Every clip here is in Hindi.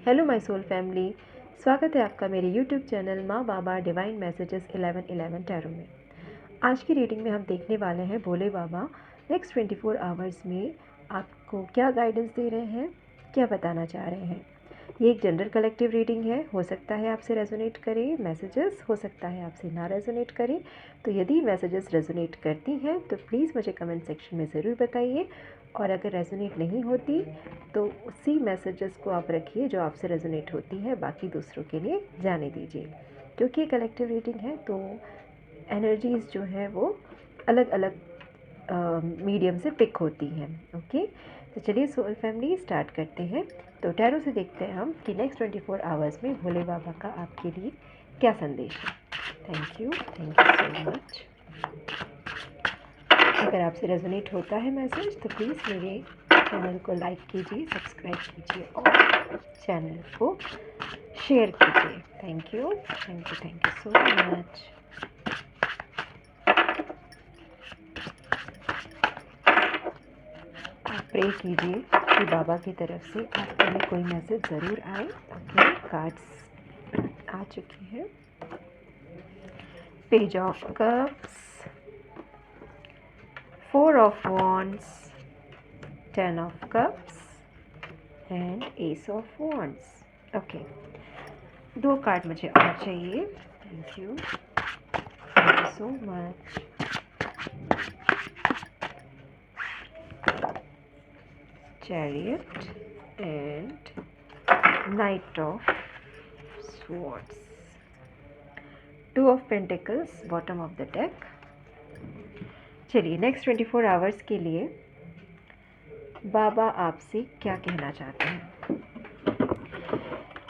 हेलो माय सोल फैमिली, स्वागत है आपका मेरे यूट्यूब चैनल माँ बाबा डिवाइन मैसेजेस 1111 टैरो में। आज की रीडिंग में हम देखने वाले हैं भोले बाबा नेक्स्ट 24 आवर्स में आपको क्या गाइडेंस दे रहे हैं, क्या बताना चाह रहे हैं। ये एक जनरल कलेक्टिव रीडिंग है। हो सकता है आपसे रेजोनेट करे मैसेजेस, हो सकता है आपसे ना रेजोनेट करे। तो यदि मैसेजेस रेजोनेट करती हैं तो प्लीज़ मुझे कमेंट सेक्शन में ज़रूर बताइए, और अगर रेजोनेट नहीं होती तो उसी मैसेजेस को आप रखिए जो आपसे रेजोनेट होती है, बाकी दूसरों के लिए जाने दीजिए। क्योंकि ये कलेक्टिव रीडिंग है तो एनर्जीज़ जो हैं वो अलग अलग मीडियम से पिक होती हैं। ओके, तो चलिए सोल फैमिली स्टार्ट करते हैं। तो टैरो से देखते हैं हम कि नेक्स्ट 24 आवर्स में भोले बाबा का आपके लिए क्या संदेश है। Thank you so much. अगर आपसे रेजोनेट होता है मैसेज तो प्लीज़ मेरे चैनल को लाइक कीजिए, सब्सक्राइब कीजिए और चैनल को शेयर कीजिए। Thank you so much. आप प्रे कीजिए कि बाबा की तरफ से आपके लिए कोई मैसेज ज़रूर आए। ओके, कार्ड्स आ चुकी हैं। Page of cups, 4 of wands, 10 of cups and S of wands. Okay, 2 card मुझे और चाहिए। Thank you so much. Chariot and night of swords, 2 of pentacles, bottom of the deck। चलिए नेक्स्ट 24 आवर्स के लिए बाबा आपसे क्या कहना चाहते हैं।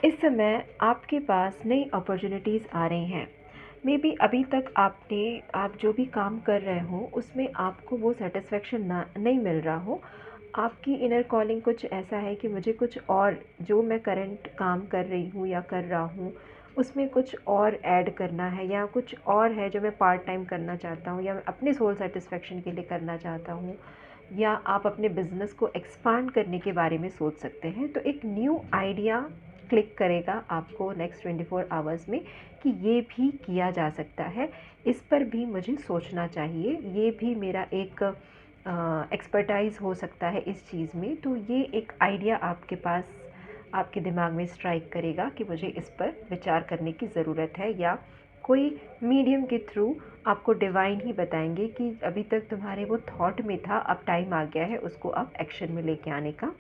इस समय आपके पास नई अपॉर्चुनिटीज़ आ रही हैं। मे बी अभी तक आप जो भी काम कर रहे हो उसमें आपको वो सेटिस्फेक्शन नहीं मिल रहा हो। आपकी इनर कॉलिंग कुछ ऐसा है कि मुझे कुछ और, जो मैं करंट काम कर रही हूँ या कर रहा हूँ उसमें कुछ और ऐड करना है, या कुछ और है जो मैं पार्ट टाइम करना चाहता हूँ, या मैं अपने सोल सेटिस्फेक्शन के लिए करना चाहता हूँ, या आप अपने बिज़नेस को एक्सपांड करने के बारे में सोच सकते हैं। तो एक न्यू आइडिया क्लिक करेगा आपको नेक्स्ट 24 आवर्स में कि ये भी किया जा सकता है, इस पर भी मुझे सोचना चाहिए, ये भी मेरा एक एक्सपर्टाइज़ हो सकता है इस चीज़ में। तो ये एक आइडिया आपके पास, आपके दिमाग में स्ट्राइक करेगा कि मुझे इस पर विचार करने की ज़रूरत है, या कोई मीडियम के थ्रू आपको डिवाइन ही बताएंगे कि अभी तक तुम्हारे वो थॉट में था, अब टाइम आ गया है उसको अब एक्शन में लेके आने का।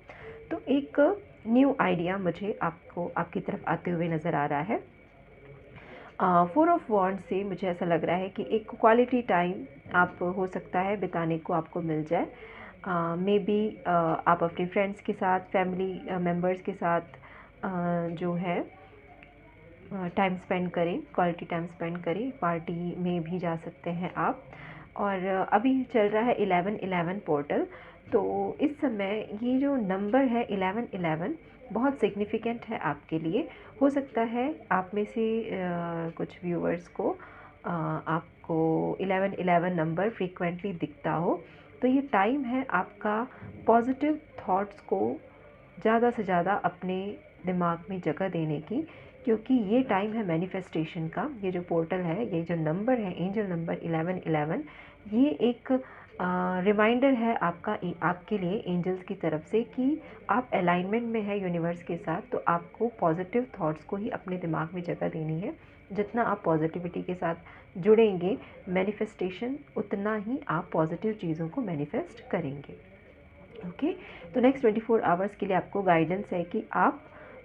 तो एक न्यू आइडिया मुझे आपको आपकी तरफ आते हुए नज़र आ रहा है। 4 ऑफ वॉन्ड से मुझे ऐसा लग रहा है कि एक क्वालिटी टाइम आप हो सकता है बिताने को आपको मिल जाए। मे बी आप अपने फ्रेंड्स के साथ, फैमिली मेम्बर्स के साथ जो है टाइम स्पेंड करें, क्वालिटी टाइम स्पेंड करें, पार्टी में भी जा सकते हैं आप। और अभी चल रहा है 11-11 पोर्टल। तो इस समय ये जो नंबर है 11-11 बहुत सिग्निफिकेंट है आपके लिए। हो सकता है आप में से कुछ व्यूअर्स को आपको 11-11 नंबर फ्रीक्वेंटली दिखता हो। तो ये टाइम है आपका पॉजिटिव थॉट्स को ज़्यादा से ज़्यादा अपने दिमाग में जगह देने की, क्योंकि ये टाइम है मैनिफेस्टेशन का। ये जो पोर्टल है, ये जो नंबर है एंजल नंबर 11-11, ये एक रिमाइंडर है आपके लिए एंजल्स की तरफ से कि आप अलाइनमेंट में है यूनिवर्स के साथ। तो आपको पॉजिटिव थॉट्स को ही अपने दिमाग में जगह देनी है। जितना आप पॉजिटिविटी के साथ जुड़ेंगे मैनिफेस्टेशन, उतना ही आप पॉजिटिव चीज़ों को मैनिफेस्ट करेंगे। ओके, तो नेक्स्ट 24 आवर्स के लिए आपको गाइडेंस है कि आप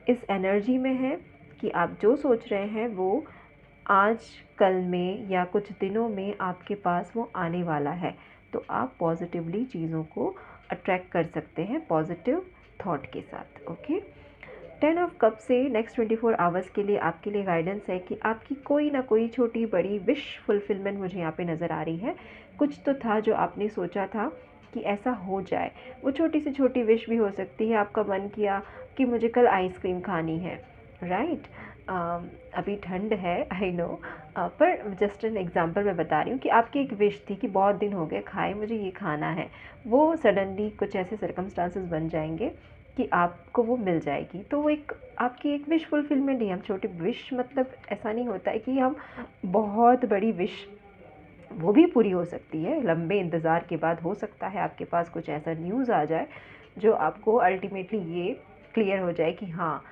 इस एनर्जी में हैं कि आप जो सोच रहे हैं वो आज कल में या कुछ दिनों में आपके पास वो आने वाला है। तो आप पॉजिटिवली चीज़ों को अट्रैक्ट कर सकते हैं पॉजिटिव थॉट के साथ। ओके, 10 ऑफ कप से नेक्स्ट 24 आवर्स के लिए आपके लिए गाइडेंस है कि आपकी कोई ना कोई छोटी बड़ी विश फुलफिलमेंट मुझे यहाँ पे नज़र आ रही है। कुछ तो था जो आपने सोचा था कि ऐसा हो जाए, वो छोटी से छोटी विश भी हो सकती है। आपका मन किया कि मुझे कल आइसक्रीम खानी है, राइट। अभी ठंड है, आई नो, पर जस्ट एन एग्जांपल मैं बता रही हूँ कि आपकी एक विश थी कि बहुत दिन हो गए खाए, मुझे ये खाना है। वो सडनली कुछ ऐसे सर्कमस्टांसेस बन जाएंगे कि आपको वो मिल जाएगी। तो वो एक आपकी एक विश फुलफिलमेंट ही। हम छोटी विश मतलब ऐसा नहीं होता है कि हम बहुत बड़ी विश, वो भी पूरी हो सकती है। लंबे इंतज़ार के बाद हो सकता है आपके पास कुछ ऐसा न्यूज़ आ जाए जो आपको अल्टीमेटली ये क्लियर हो जाए कि हाँ,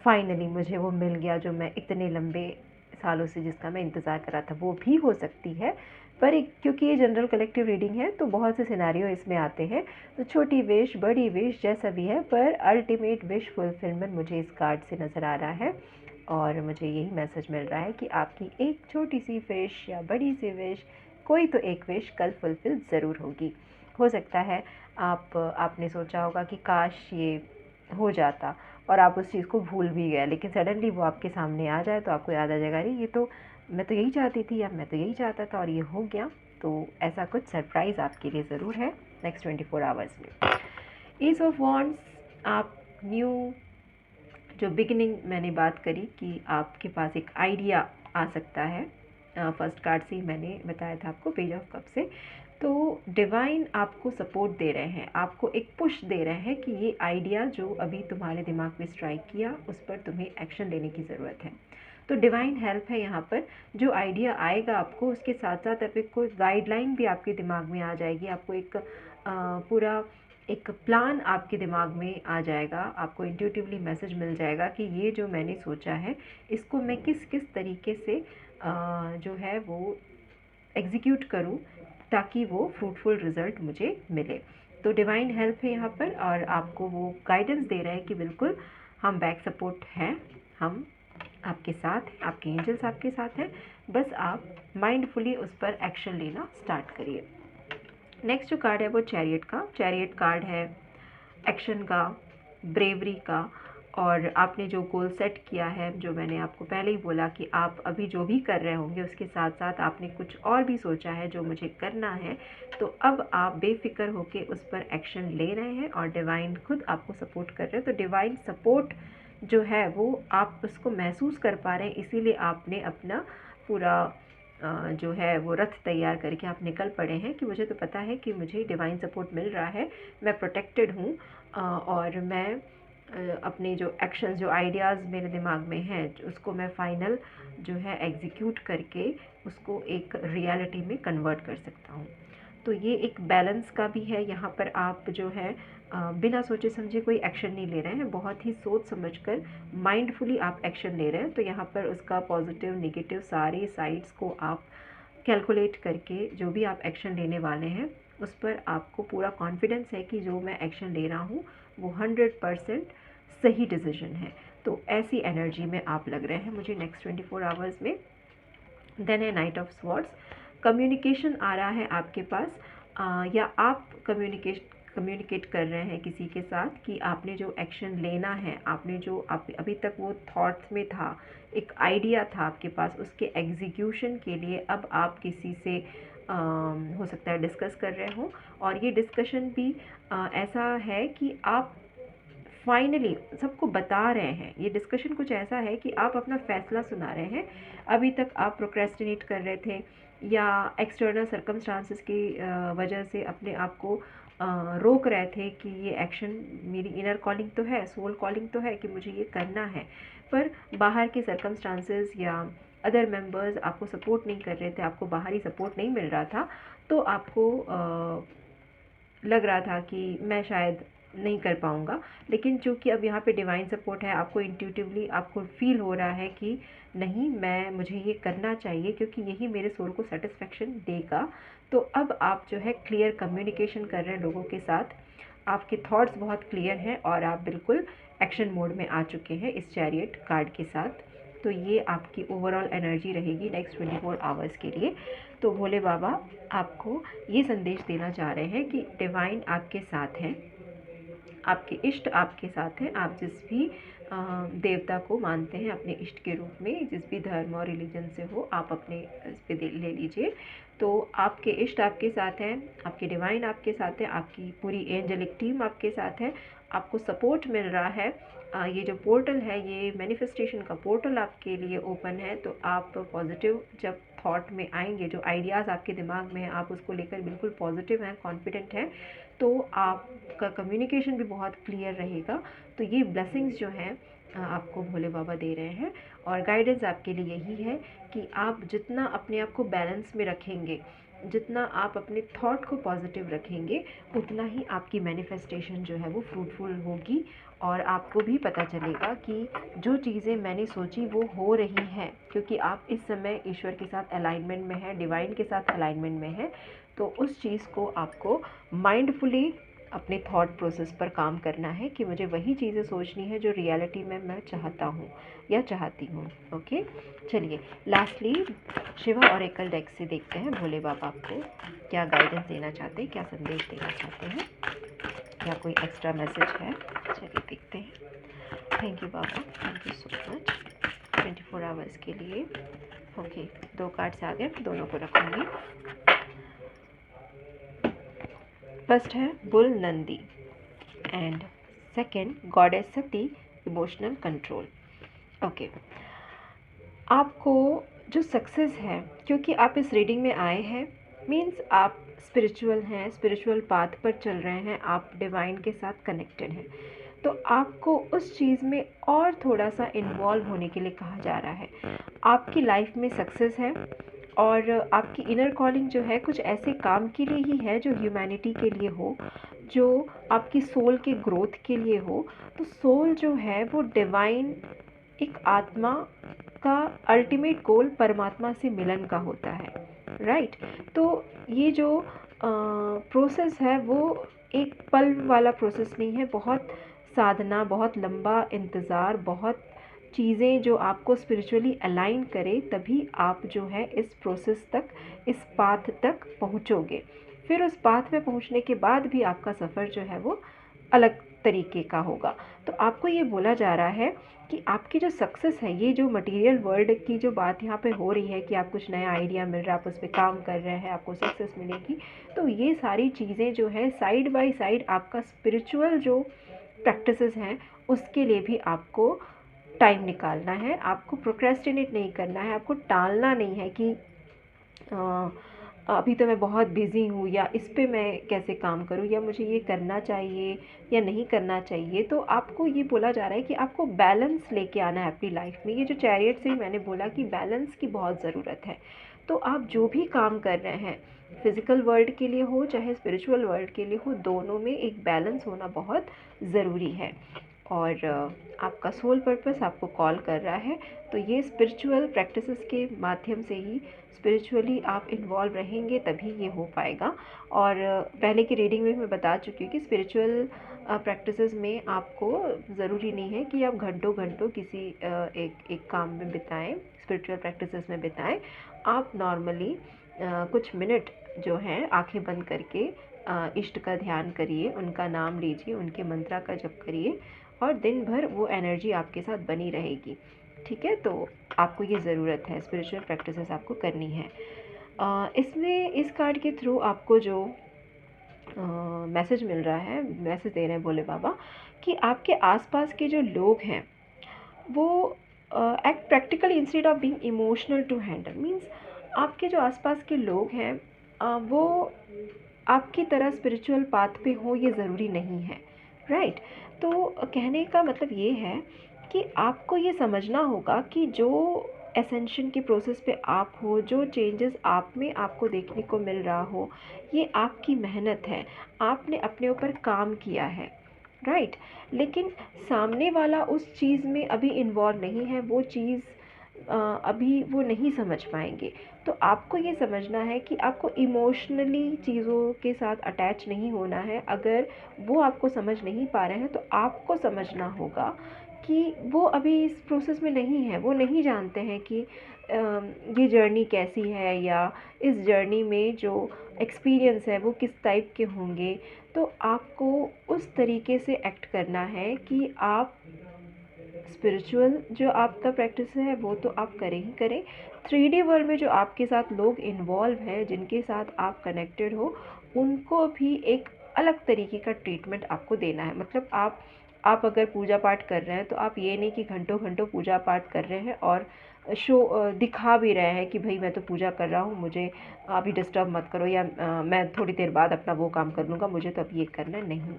फाइनली मुझे वो मिल गया जो मैं इतने लंबे सालों से जिसका मैं इंतज़ार कर रहा था, वो भी हो सकती है। पर एक क्योंकि ये जनरल कलेक्टिव रीडिंग है तो बहुत से सिनेरियो इसमें आते हैं, तो छोटी विश, बड़ी विश जैसा भी है, पर अल्टीमेट विश फुलफिलमेंट मुझे इस कार्ड से नज़र आ रहा है। और मुझे यही मैसेज मिल रहा है कि आपकी एक छोटी सी विश या बड़ी सी विश, कोई तो एक विश कल फुलफ़िल ज़रूर होगी। हो सकता है आपने सोचा होगा कि काश ये हो जाता और आप उस चीज़ को भूल भी गए, लेकिन सडनली वो आपके सामने आ जाए तो आपको याद आ जाएगा, अरे ये तो मैं तो यही चाहती थी या मैं तो यही चाहता था और ये हो गया। तो ऐसा कुछ सरप्राइज़ आपके लिए ज़रूर है नेक्स्ट 24 आवर्स में। एस ऑफ वॉन्ड्स, आप न्यू जो बिगिनिंग मैंने बात करी कि आपके पास एक आइडिया आ सकता है। फर्स्ट कार्ड से ही मैंने बताया था आपको, पेज ऑफ कप से। तो डिवाइन आपको सपोर्ट दे रहे हैं, आपको एक पुश दे रहे हैं कि ये आइडिया जो अभी तुम्हारे दिमाग में स्ट्राइक किया उस पर तुम्हें एक्शन लेने की ज़रूरत है। तो डिवाइन हेल्प है यहाँ पर। जो आइडिया आएगा आपको, उसके साथ साथ अब एक कोई गाइडलाइन भी आपके दिमाग में आ जाएगी। आपको एक पूरा एक प्लान आपके दिमाग में आ जाएगा, आपको इंट्यूटिवली मैसेज मिल जाएगा कि ये जो मैंने सोचा है इसको मैं किस किस तरीके से जो है वो एग्जीक्यूट करूं ताकि वो फ्रूटफुल रिज़ल्ट मुझे मिले। तो डिवाइन हेल्प है यहाँ पर और आपको वो गाइडेंस दे रहे हैं कि बिल्कुल हम बैक सपोर्ट हैं, हम आपके साथ हैं, आपके एंजल्स आपके साथ हैं, बस आप माइंडफुली उस पर एक्शन लेना स्टार्ट करिए। नेक्स्ट जो कार्ड है वो चैरियट का। चैरियट कार्ड है एक्शन का, ब्रेवरी का, और आपने जो गोल सेट किया है, जो मैंने आपको पहले ही बोला कि आप अभी जो भी कर रहे होंगे उसके साथ साथ आपने कुछ और भी सोचा है जो मुझे करना है, तो अब आप बेफिक्र होके उस पर एक्शन ले रहे हैं और डिवाइन खुद आपको सपोर्ट कर रहे हैं। तो डिवाइन सपोर्ट जो है वो आप उसको महसूस कर पा रहे हैं, इसीलिए आपने अपना पूरा जो है वो रथ तैयार करके आप निकल पड़े हैं कि मुझे तो पता है कि मुझे डिवाइन सपोर्ट मिल रहा है, मैं प्रोटेक्टेड हूँ और मैं अपने जो एक्शंस, जो आइडियाज़ मेरे दिमाग में हैं उसको मैं फाइनल जो है एग्जीक्यूट करके उसको एक रियलिटी में कन्वर्ट कर सकता हूँ। तो ये एक बैलेंस का भी है। यहाँ पर आप जो है बिना सोचे समझे कोई एक्शन नहीं ले रहे हैं, बहुत ही सोच समझकर माइंडफुली आप एक्शन ले रहे हैं। तो यहाँ पर उसका पॉजिटिव नेगेटिव सारे साइड्स को आप कैलकुलेट करके जो भी आप एक्शन लेने वाले हैं उस पर आपको पूरा कॉन्फिडेंस है कि जो मैं एक्शन ले रहा हूँ वो 100% सही डिसीजन है। तो ऐसी एनर्जी में आप लग रहे हैं मुझे नेक्स्ट 24 आवर्स में। देन है नाइट ऑफ स्वॉर्ड्स। कम्युनिकेशन आ रहा है आपके पास या आप कम्युनिकेट कर रहे हैं किसी के साथ कि आपने जो एक्शन लेना है, आपने जो आप अभी तक वो थॉट्स में था, एक आइडिया था आपके पास, उसके एग्जीक्यूशन के लिए अब आप किसी से हो सकता है डिस्कस कर रहे हो। और ये डिस्कशन भी ऐसा है कि आप फाइनली सबको बता रहे हैं। ये डिस्कशन कुछ ऐसा है कि आप अपना फ़ैसला सुना रहे हैं। अभी तक आप प्रोक्रेस्टिनेट कर रहे थे या एक्सटर्नल सर्कमस्टांसेस की वजह से अपने आप को रोक रहे थे कि ये एक्शन, मेरी इनर कॉलिंग तो है, सोल कॉलिंग तो है कि मुझे ये करना है, पर बाहर के सर्कमस्टांसेस या अदर मेंबर्स आपको सपोर्ट नहीं कर रहे थे, आपको बाहरी सपोर्ट नहीं मिल रहा था, तो आपको लग रहा था कि मैं शायद नहीं कर पाऊँगा। लेकिन चूँकि अब यहाँ पे डिवाइन सपोर्ट है, आपको इंट्यूटिवली आपको फ़ील हो रहा है कि नहीं, मुझे ये करना चाहिए क्योंकि यही मेरे सोल को सेटिस्फेक्शन देगा। तो अब आप जो है क्लियर कम्युनिकेशन कर रहे हैं लोगों के साथ, आपके थॉट्स बहुत क्लियर हैं और आप बिल्कुल एक्शन मोड में आ चुके हैं इस चैरियट कार्ड के साथ। तो ये आपकी ओवरऑल एनर्जी रहेगी नेक्स्ट 24 आवर्स के लिए। तो भोले बाबा आपको ये संदेश देना चाह रहे हैं कि डिवाइन आपके साथ हैं, आपके इष्ट आपके साथ हैं। आप जिस भी देवता को मानते हैं अपने इष्ट के रूप में, जिस भी धर्म और रिलीजन से हो, आप अपने इस पे ले लीजिए। तो आपके इष्ट आपके साथ हैं, आपके डिवाइन आपके साथ हैं, आपकी पूरी एंजेलिक टीम आपके साथ है आपको सपोर्ट मिल रहा है। ये जो पोर्टल है ये मैनिफेस्टेशन का पोर्टल आपके लिए ओपन है। तो आप पॉजिटिव जब थॉट में आएंगे, जो आइडियाज़ आपके दिमाग में हैं आप उसको लेकर बिल्कुल पॉजिटिव हैं, कॉन्फिडेंट हैं, तो आपका कम्युनिकेशन भी बहुत क्लियर रहेगा। तो ये ब्लेसिंग्स जो हैं आपको भोले बाबा दे रहे हैं। और गाइडेंस आपके लिए यही है कि आप जितना अपने आप को बैलेंस में रखेंगे, जितना आप अपने थॉट को पॉजिटिव रखेंगे, उतना ही आपकी मैनिफेस्टेशन जो है वो फ्रूटफुल होगी। और आपको भी पता चलेगा कि जो चीज़ें मैंने सोची वो हो रही हैं, क्योंकि आप इस समय ईश्वर के साथ अलाइनमेंट में हैं, डिवाइन के साथ अलाइनमेंट में हैं। तो उस चीज़ को आपको माइंडफुली अपने थॉट प्रोसेस पर काम करना है कि मुझे वही चीज़ें सोचनी है जो रियलिटी में मैं चाहता हूँ या चाहती हूँ। ओके, चलिए लास्टली शिवा ऑरेकल डेक से देखते हैं भोले बाबा आपको क्या गाइडेंस देना चाहते हैं, क्या संदेश देना चाहते हैं, क्या कोई एक्स्ट्रा मैसेज है। चलिए देखते हैं। Thank you Baba, thank you so much 24 hours के लिए। ओके, 2 कार्ड्स आ गए, दोनों को रखूँगी। फर्स्ट है bull Nandi and second goddess Sati, emotional control. Okay, आपको जो सक्सेस है, क्योंकि आप इस रीडिंग में आए हैं, मीन्स आप स्पिरिचुअल हैं, स्पिरिचुअल पाथ पर चल रहे हैं, आप डिवाइन के साथ कनेक्टेड हैं। तो आपको उस चीज़ में और थोड़ा सा इन्वॉल्व होने के लिए कहा जा रहा है। आपकी लाइफ में सक्सेस है और आपकी इनर कॉलिंग जो है कुछ ऐसे काम के लिए ही है जो ह्यूमैनिटी के लिए हो, जो आपकी सोल के ग्रोथ के लिए हो। तो सोल जो है वो डिवाइन, एक आत्मा का अल्टीमेट गोल परमात्मा से मिलन का होता है, राइट। तो ये जो प्रोसेस है वो एक पल वाला प्रोसेस नहीं है, बहुत साधना, बहुत लंबा इंतज़ार, बहुत चीज़ें जो आपको स्पिरिचुअली अलाइन करे, तभी आप जो है इस प्रोसेस तक, इस पाथ तक पहुँचोगे। फिर उस पाथ में पहुँचने के बाद भी आपका सफ़र जो है वो अलग तरीके का होगा। तो आपको ये बोला जा रहा है कि आपकी जो सक्सेस है, ये जो मटेरियल वर्ल्ड की जो बात यहाँ पे हो रही है कि आप कुछ नया आइडिया मिल रहा है, आप उस पर काम कर रहे हैं, आपको सक्सेस मिलेगी, तो ये सारी चीज़ें जो है साइड बाय साइड आपका स्पिरिचुअल जो प्रैक्टिसेस हैं उसके लिए भी आपको टाइम निकालना है। आपको प्रोक्रेस्टिनेट नहीं करना है, आपको टालना नहीं है कि अभी तो मैं बहुत बिज़ी हूँ, या इस पे मैं कैसे काम करूँ, या मुझे ये करना चाहिए या नहीं करना चाहिए। तो आपको ये बोला जा रहा है कि आपको बैलेंस लेके आना है अपनी लाइफ में। ये जो चैरियट से मैंने बोला कि बैलेंस की बहुत ज़रूरत है। तो आप जो भी काम कर रहे हैं, फिज़िकल वर्ल्ड के लिए हो चाहे स्पिरिचुअल वर्ल्ड के लिए हो, दोनों में एक बैलेंस होना बहुत ज़रूरी है। और आपका सोल पर्पस आपको कॉल कर रहा है। तो ये स्पिरिचुअल प्रैक्टिसेस के माध्यम से ही, स्पिरिचुअली आप इन्वॉल्व रहेंगे तभी ये हो पाएगा। और पहले की रीडिंग में मैं बता चुकी हूँ कि स्पिरिचुअल प्रैक्टिसेस में आपको ज़रूरी नहीं है कि आप घंटों घंटों किसी एक काम में बिताएं, स्पिरिचुअल प्रैक्टिसेस में बिताएं। आप नॉर्मली कुछ मिनट जो हैं आंखें बंद करके इष्ट का ध्यान करिए, उनका नाम लीजिए, उनके मंत्रा का जप करिए, और दिन भर वो एनर्जी आपके साथ बनी रहेगी। ठीक है, तो आपको ये ज़रूरत है, स्पिरिचुअल प्रैक्टिसेस आपको करनी है। इसमें इस कार्ड के थ्रू आपको जो मैसेज मिल रहा है, मैसेज दे रहे हैं भोले बाबा कि आपके आसपास के जो लोग हैं वो act practically instead of being emotional to handle. Means आपके जो आसपास के लोग हैं वो आपकी तरह स्पिरिचुअल पाथ पे हो, ये ज़रूरी नहीं है, राइट। तो कहने का मतलब ये है कि आपको ये समझना होगा कि जो एसेंशन के प्रोसेस पे आप हो, जो चेंजेस आप में आपको देखने को मिल रहा हो, ये आपकी मेहनत है, आपने अपने ऊपर काम किया है, राइट। लेकिन सामने वाला उस चीज़ में अभी इन्वॉल्व नहीं है, वो चीज़ अभी वो नहीं समझ पाएंगे। तो आपको ये समझना है कि आपको इमोशनली चीज़ों के साथ अटैच नहीं होना है। अगर वो आपको समझ नहीं पा रहे हैं तो आपको समझना होगा कि वो अभी इस प्रोसेस में नहीं है, वो नहीं जानते हैं कि ये जर्नी कैसी है, या इस जर्नी में जो एक्सपीरियंस है वो किस टाइप के होंगे। तो आपको उस तरीके से एक्ट करना है कि आप स्पिरिचुअल जो आपका प्रैक्टिस है वो तो आप करें ही करें, 3D वर्ल्ड में जो आपके साथ लोग इन्वॉल्व हैं, जिनके साथ आप कनेक्टेड हो, उनको भी एक अलग तरीके का ट्रीटमेंट आपको देना है। मतलब आप अगर पूजा पाठ कर रहे हैं तो आप ये नहीं कि घंटों घंटों पूजा पाठ कर रहे हैं और दिखा भी रहे हैं कि भाई मैं तो पूजा कर रहा हूँ, मुझे अभी डिस्टर्ब मत करो, या मैं थोड़ी देर बाद अपना वो काम कर लूँगा, मुझे तो अब ये करना नहीं।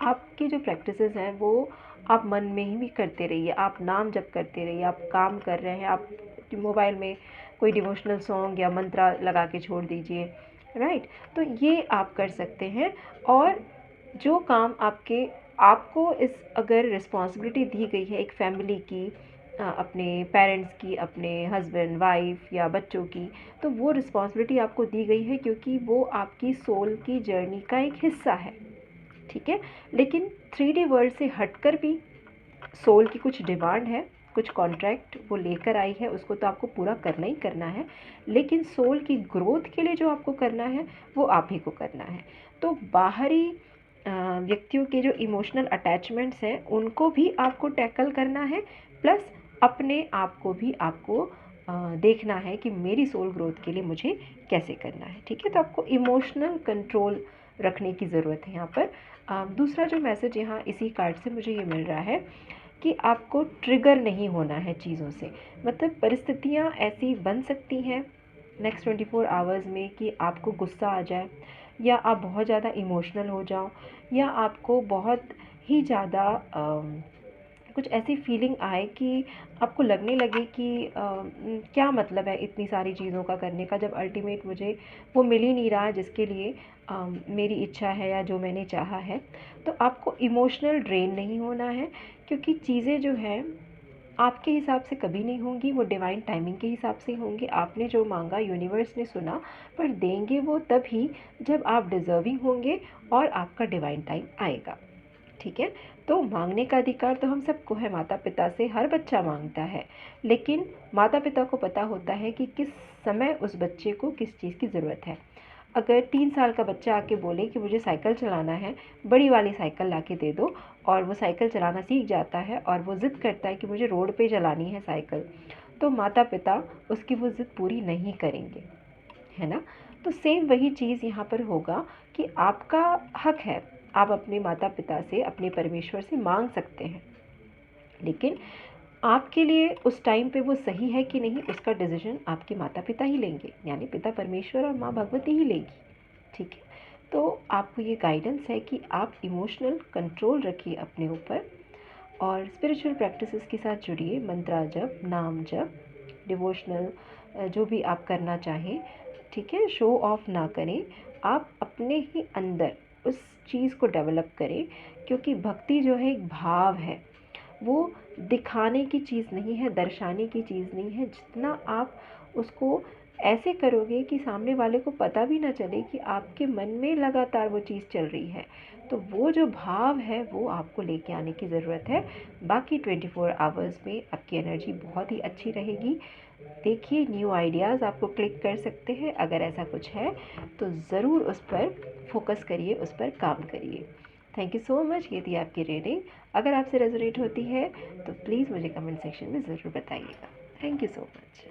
आपकी जो प्रैक्टिसेस हैं वो आप मन में ही भी करते रहिए, आप नाम जप करते रहिए, आप काम कर रहे हैं, आप मोबाइल में कोई डिवोशनल सॉन्ग या मंत्रा लगा के छोड़ दीजिए, राइट। तो ये आप कर सकते हैं। और जो काम आपको इस अगर रिस्पॉन्सिबिलिटी दी गई है एक फैमिली की, अपने पेरेंट्स की, अपने हस्बैंड वाइफ या बच्चों की, तो वो रिस्पॉन्सिबिलिटी आपको दी गई है क्योंकि वो आपकी सोल की जर्नी का एक हिस्सा है, ठीक है। लेकिन 3D वर्ल्ड से हटकर भी सोल की कुछ डिमांड है, कुछ कॉन्ट्रैक्ट वो लेकर आई है, उसको तो आपको पूरा करना ही करना है। लेकिन सोल की ग्रोथ के लिए जो आपको करना है वो आप ही को करना है। तो बाहरी व्यक्तियों के जो इमोशनल अटैचमेंट्स हैं उनको भी आपको टैकल करना है, प्लस अपने आप को भी आपको देखना है कि मेरी सोल ग्रोथ के लिए मुझे कैसे करना है, ठीक है। तो आपको इमोशनल कंट्रोल रखने की ज़रूरत है यहाँ पर। दूसरा जो मैसेज यहाँ इसी कार्ड से मुझे ये मिल रहा है कि आपको ट्रिगर नहीं होना है चीज़ों से। मतलब परिस्थितियाँ ऐसी बन सकती हैं नेक्स्ट 24 आवर्स में कि आपको गुस्सा आ जाए, या आप बहुत ज़्यादा इमोशनल हो जाओ, या आपको बहुत ही ज़्यादा कुछ ऐसी फीलिंग आए कि आपको लगने लगे कि क्या मतलब है इतनी सारी चीज़ों का करने का, जब अल्टीमेट मुझे वो मिल ही नहीं रहा जिसके लिए मेरी इच्छा है या जो मैंने चाहा है। तो आपको इमोशनल ड्रेन नहीं होना है, क्योंकि चीज़ें जो हैं आपके हिसाब से कभी नहीं होंगी, वो डिवाइन टाइमिंग के हिसाब से होंगी। आपने जो मांगा यूनिवर्स ने सुना, पर देंगे वो तभी जब आप डिज़र्विंग होंगे और आपका डिवाइन टाइम आएगा, ठीक है। तो मांगने का अधिकार तो हम सबको है, माता पिता से हर बच्चा मांगता है, लेकिन माता पिता को पता होता है कि किस समय उस बच्चे को किस चीज़ की ज़रूरत है। अगर 3 साल का बच्चा आके बोले कि मुझे साइकिल चलाना है, बड़ी वाली साइकिल ला के दे दो, और वो साइकिल चलाना सीख जाता है और वो ज़िद करता है कि मुझे रोड पे चलानी है साइकिल, तो माता पिता उसकी वो ज़िद पूरी नहीं करेंगे, है ना। तो सेम वही चीज़ यहाँ पर होगा कि आपका हक है, आप अपने माता पिता से, अपने परमेश्वर से मांग सकते हैं, लेकिन आपके लिए उस टाइम पे वो सही है कि नहीं उसका डिसीजन आपके माता पिता ही लेंगे, यानी पिता परमेश्वर और माँ भगवती ही लेगी, ठीक है। तो आपको ये गाइडेंस है कि आप इमोशनल कंट्रोल रखिए अपने ऊपर, और स्पिरिचुअल प्रैक्टिसेस के साथ जुड़िए, मंत्रा जप, नाम जप, डिवोशनल जो भी आप करना चाहें, ठीक है। शो ऑफ ना करें, आप अपने ही अंदर उस चीज़ को डेवलप करें, क्योंकि भक्ति जो है एक भाव है, वो दिखाने की चीज़ नहीं है, दर्शाने की चीज़ नहीं है। जितना आप उसको ऐसे करोगे कि सामने वाले को पता भी ना चले कि आपके मन में लगातार वो चीज़ चल रही है, तो वो जो भाव है वो आपको लेके आने की ज़रूरत है। बाकी 24 आवर्स में आपकी एनर्जी बहुत ही अच्छी रहेगी। देखिए, न्यू आइडियाज़ आपको क्लिक कर सकते हैं, अगर ऐसा कुछ है तो ज़रूर उस पर फोकस करिए, उस पर काम करिए। Thank you so much. ये थी आपकी रीडिंग। अगर आपसे रेजोनेट होती है तो प्लीज़ मुझे कमेंट सेक्शन में ज़रूर बताइएगा। Thank you so much.